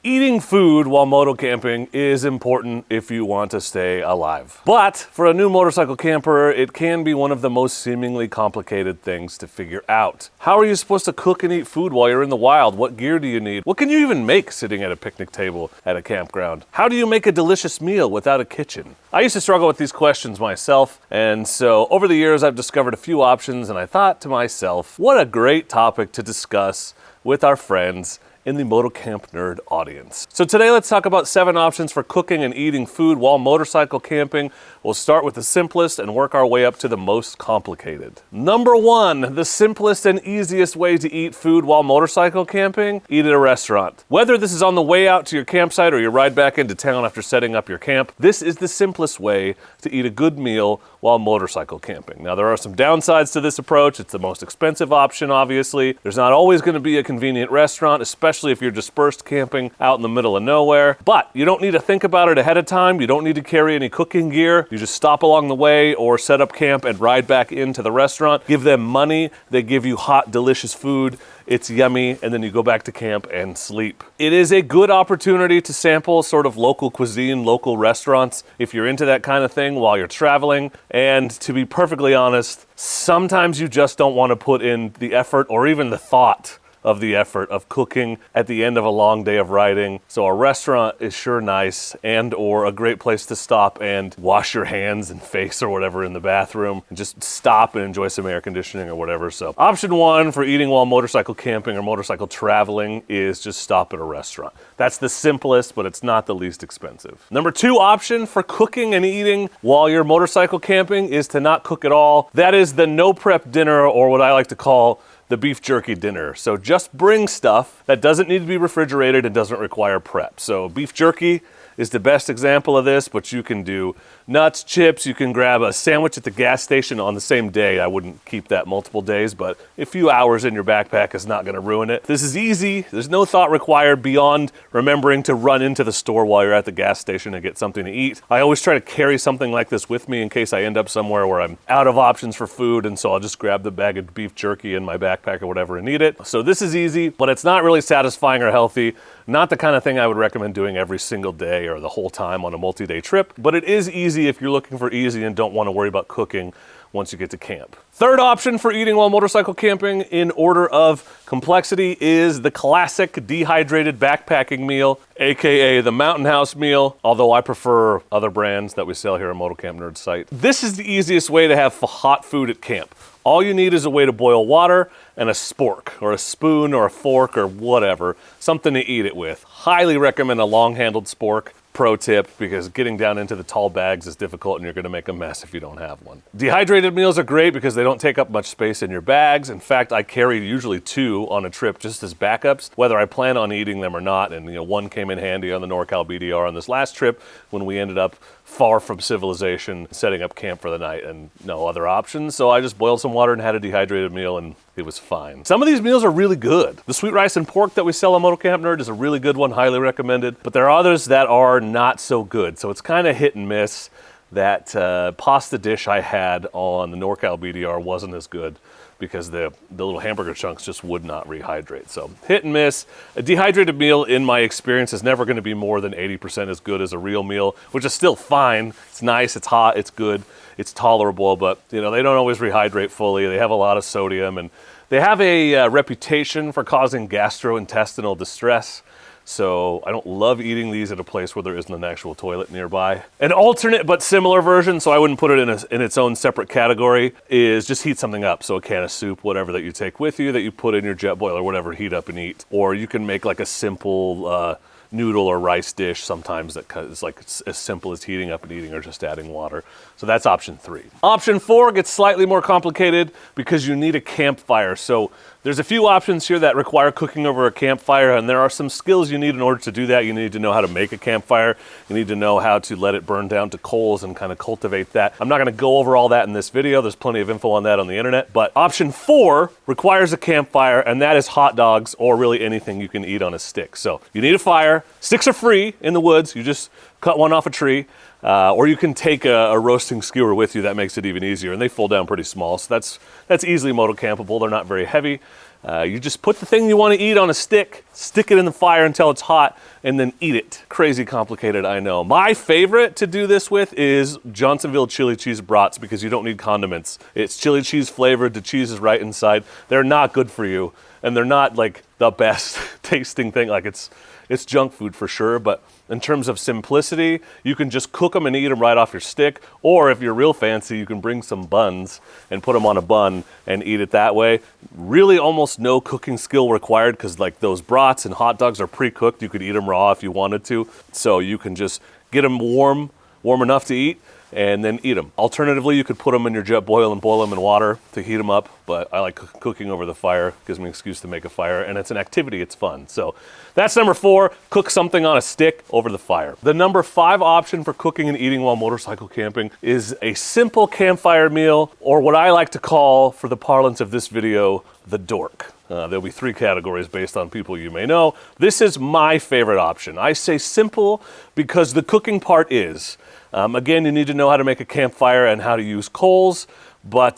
Eating food while motocamping is important if you want to stay alive. But for a new motorcycle camper, it can be one of the most seemingly complicated things to figure out. How are you supposed to cook and eat food while you're in the wild? What gear do you need? What can you even make sitting at a picnic table at a campground? How do you make a delicious meal without a kitchen? I used to struggle with these questions myself, and so over the years I've discovered a few options, and I thought to myself, what a great topic to discuss with our friends in the MotoCamp Nerd audience. So today let's talk about 7 options for cooking and eating food while motorcycle camping. We'll start with the simplest and work our way up to the most complicated. Number 1, the simplest and easiest way to eat food while motorcycle camping, eat at a restaurant. Whether this is on the way out to your campsite or you ride back into town after setting up your camp, this is the simplest way to eat a good meal while motorcycle camping. Now there are some downsides to this approach. It's the most expensive option, obviously. There's not always going to be a convenient restaurant, especially if you're dispersed camping out in the middle of nowhere. But you don't need to think about it ahead of time. You don't need to carry any cooking gear. You just stop along the way or set up camp and ride back into the restaurant. Give them money. They give you hot, delicious food. It's yummy, and then you go back to camp and sleep. It is a good opportunity to sample sort of local cuisine, local restaurants, if you're into that kind of thing while you're traveling. And to be perfectly honest, sometimes you just don't want to put in the effort or even the thought of the effort of cooking at the end of a long day of riding. So a restaurant is sure nice, and or a great place to stop and wash your hands and face or whatever in the bathroom and just stop and enjoy some air conditioning or whatever. So option 1 for eating while motorcycle camping or motorcycle traveling is just stop at a restaurant. That's the simplest, but it's not the least expensive. Number 2 option for cooking and eating while you're motorcycle camping is to not cook at all. That is the no prep dinner, or what I like to call the beef jerky dinner. So just bring stuff that doesn't need to be refrigerated and doesn't require prep. So beef jerky is the best example of this, but you can do nuts, chips, you can grab a sandwich at the gas station on the same day. I wouldn't keep that multiple days, but a few hours in your backpack is not gonna ruin it. This is easy, there's no thought required beyond remembering to run into the store while you're at the gas station and get something to eat. I always try to carry something like this with me in case I end up somewhere where I'm out of options for food, and so I'll just grab the bag of beef jerky in my backpack or whatever and eat it. So this is easy, but it's not really satisfying or healthy. Not the kind of thing I would recommend doing every single day or the whole time on a multi-day trip, but it is easy if you're looking for easy and don't want to worry about cooking once you get to camp. Third option for eating while motorcycle camping in order of complexity is the classic dehydrated backpacking meal, aka the Mountain House meal, although I prefer other brands that we sell here on MotoCamp Nerd site. This is the easiest way to have hot food at camp. All you need is a way to boil water and a spork, or a spoon, or a fork, or whatever, something to eat it with. Highly recommend a long-handled spork. Pro tip, because getting down into the tall bags is difficult and you're gonna make a mess if you don't have one. Dehydrated meals are great because they don't take up much space in your bags. In fact, I carry usually 2 on a trip just as backups, whether I plan on eating them or not. And one came in handy on the NorCal BDR on this last trip when we ended up far from civilization, setting up camp for the night and no other options. So I just boiled some water and had a dehydrated meal, and it was fine. Some of these meals are really good. The sweet rice and pork that we sell on MotoCamp Nerd is a really good one, highly recommended. But there are others that are not so good. So it's kind of hit and miss. That pasta dish I had on the NorCal BDR wasn't as good because the little hamburger chunks just would not rehydrate. So hit and miss. A dehydrated meal, in my experience, is never gonna be more than 80% as good as a real meal, which is still fine. It's nice, it's hot, it's good, it's tolerable, but they don't always rehydrate fully. They have a lot of sodium, and they have a reputation for causing gastrointestinal distress. So I don't love eating these at a place where there isn't an actual toilet nearby. An alternate but similar version, so I wouldn't put it in its own separate category, is just heat something up. So a can of soup, whatever that you take with you, that you put in your JetBoil or whatever, heat up and eat. Or you can make like a simple noodle or rice dish sometimes that is like as simple as heating up and eating or just adding water. So that's option 3. Option 4 gets slightly more complicated because you need a campfire. So there's a few options here that require cooking over a campfire, and there are some skills you need in order to do that. You need to know how to make a campfire. You need to know how to let it burn down to coals and kind of cultivate that. I'm not gonna go over all that in this video. There's plenty of info on that on the internet, but option 4 requires a campfire, and that is hot dogs or really anything you can eat on a stick. So you need a fire. Sticks are free in the woods. You just cut one off a tree. Or you can take a roasting skewer with you. That makes it even easier, and they fold down pretty small, so that's easily motocampable. They're not very heavy. You just put the thing you want to eat on a stick, stick it in the fire until it's hot, and then eat it. Crazy complicated, I know. My favorite to do this with is Johnsonville chili cheese brats because you don't need condiments. It's chili cheese flavored, the cheese is right inside. They're not good for you, and they're not like the best tasting thing. Like it's junk food for sure, but in terms of simplicity, you can just cook them and eat them right off your stick, or if you're real fancy, you can bring some buns and put them on a bun and eat it that way. Really almost no cooking skill required because like those brats and hot dogs are pre-cooked. You could eat them raw if you wanted to, so you can just get them warm enough to eat and then eat them. Alternatively, you could put them in your JetBoil and boil them in water to heat them up, but I like cooking over the fire. Gives me an excuse to make a fire, and it's an activity, it's fun. So that's number 4, cook something on a stick over the fire. The number 5 option for cooking and eating while motorcycle camping is a simple campfire meal, or what I like to call, for the parlance of this video, the dork. There'll be 3 categories based on people you may know. This is my favorite option. I say simple because the cooking part is, again, you need to know how to make a campfire and how to use coals, but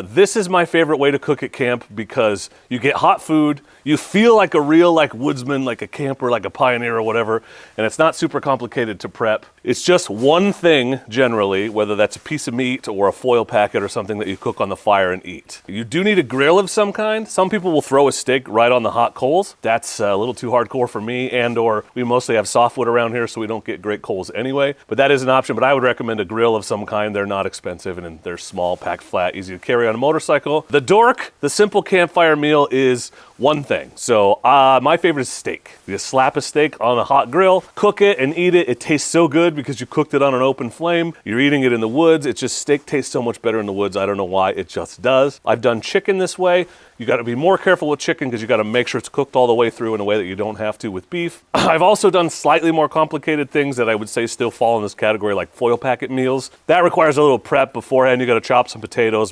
this is my favorite way to cook at camp because you get hot food, you feel like a real woodsman, like a camper, like a pioneer or whatever, and it's not super complicated to prep. It's just one thing generally, whether that's a piece of meat or a foil packet or something that you cook on the fire and eat. You do need a grill of some kind. Some people will throw a steak right on the hot coals. That's a little too hardcore for me, and or we mostly have softwood around here so we don't get great coals anyway, but that is an option. But I would recommend a grill of some kind. They're not expensive and they're small, packed flat, easy to carry on a motorcycle. The dork, the simple campfire meal, is one thing. So my favorite is steak. You just slap a steak on a hot grill, cook it and eat it. It tastes so good because you cooked it on an open flame. You're eating it in the woods. It's just, steak tastes so much better in the woods. I don't know why, it just does. I've done chicken this way. You got to be more careful with chicken because you got to make sure it's cooked all the way through in a way that you don't have to with beef. I've also done slightly more complicated things that I would say still fall in this category, like foil packet meals. That requires a little prep beforehand. You got to chop some potatoes,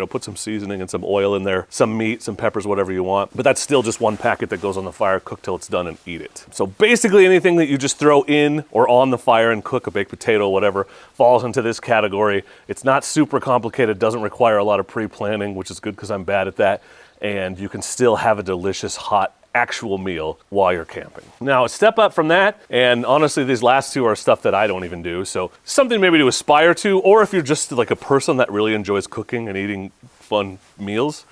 put some seasoning and some oil in there, some meat, some peppers, whatever you want. But that's still just one packet that goes on the fire, cook till it's done and eat it. So basically anything that you just throw in or on the fire and cook, a baked potato, whatever, falls into this category. It's not super complicated, doesn't require a lot of pre-planning, which is good because I'm bad at that. And you can still have a delicious, hot, actual meal while you're camping. Now, a step up from that, and honestly, these last 2 are stuff that I don't even do, so something maybe to aspire to, or if you're just like a person that really enjoys cooking and eating fun meals,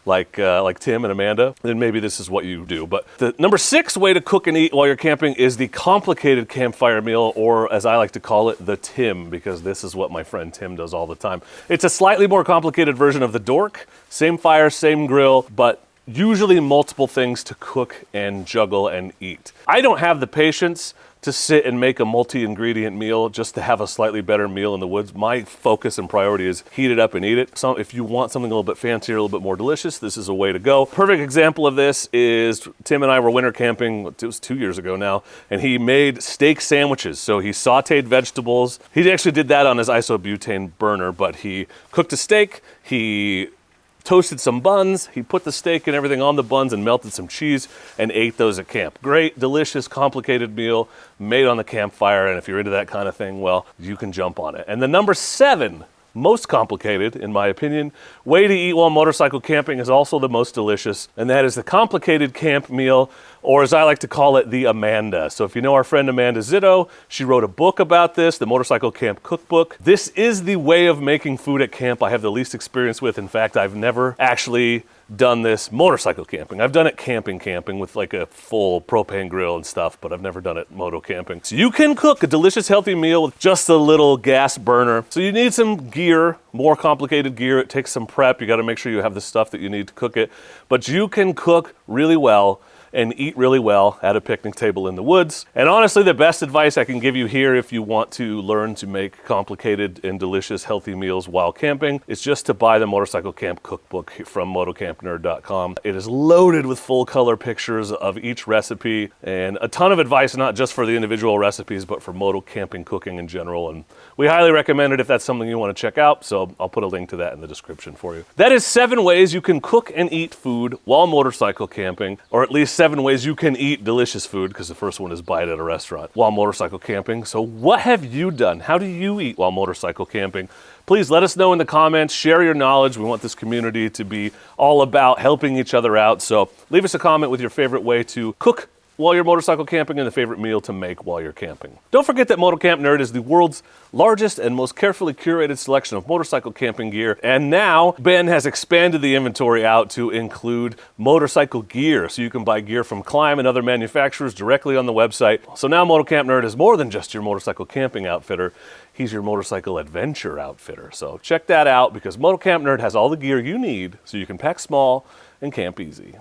like Tim and Amanda, then maybe this is what you do. But the number 6 way to cook and eat while you're camping is the complicated campfire meal, or as I like to call it, the Tim, because this is what my friend Tim does all the time. It's a slightly more complicated version of the dork. Same fire, same grill, but usually multiple things to cook and juggle and eat. I don't have the patience to sit and make a multi-ingredient meal just to have a slightly better meal in the woods. My focus and priority is heat it up and eat it. So if you want something a little bit fancier, a little bit more delicious, this is a way to go. Perfect example of this is Tim and I were winter camping, it was 2 years ago now, and he made steak sandwiches. So he sauteed vegetables. He actually did that on his isobutane burner, but he cooked a steak, he toasted some buns, he put the steak and everything on the buns and melted some cheese and ate those at camp. Great, delicious, complicated meal made on the campfire, and if you're into that kind of thing, well, you can jump on it. And the number 7, most complicated, in my opinion, way to eat while motorcycle camping is also the most delicious, and that is the complicated camp meal, or as I like to call it, the Amanda. So if you know our friend Amanda Zito, she wrote a book about this, the Motorcycle Camp Cookbook. This is the way of making food at camp I have the least experience with. In fact, I've never actually done this motorcycle camping. I've done it camping with like a full propane grill and stuff, but I've never done it moto camping. So you can cook a delicious, healthy meal with just a little gas burner. So you need some gear, more complicated gear. It takes some prep. You got to make sure you have the stuff that you need to cook it, but you can cook really well and eat really well at a picnic table in the woods. And honestly, the best advice I can give you here if you want to learn to make complicated and delicious healthy meals while camping is just to buy the Motorcycle Camp Cookbook from MotoCampNerd.com. It is loaded with full color pictures of each recipe and a ton of advice, not just for the individual recipes, but for moto camping cooking in general. And we highly recommend it if that's something you want to check out. So I'll put a link to that in the description for you. That is 7 ways you can cook and eat food while motorcycle camping, or at least 7 ways you can eat delicious food, because the first one is buy it at a restaurant while motorcycle camping. So what have you done? How do you eat while motorcycle camping? Please let us know in the comments, share your knowledge. We want this community to be all about helping each other out. So leave us a comment with your favorite way to cook while you're motorcycle camping and the favorite meal to make while you're camping. Don't forget that MotoCamp Nerd is the world's largest and most carefully curated selection of motorcycle camping gear, and now Ben has expanded the inventory out to include motorcycle gear, so you can buy gear from Climb and other manufacturers directly on the website. So now MotoCamp Nerd is more than just your motorcycle camping outfitter. He's your motorcycle adventure outfitter. So check that out, because MotoCamp Nerd has all the gear you need so you can pack small and camp easy.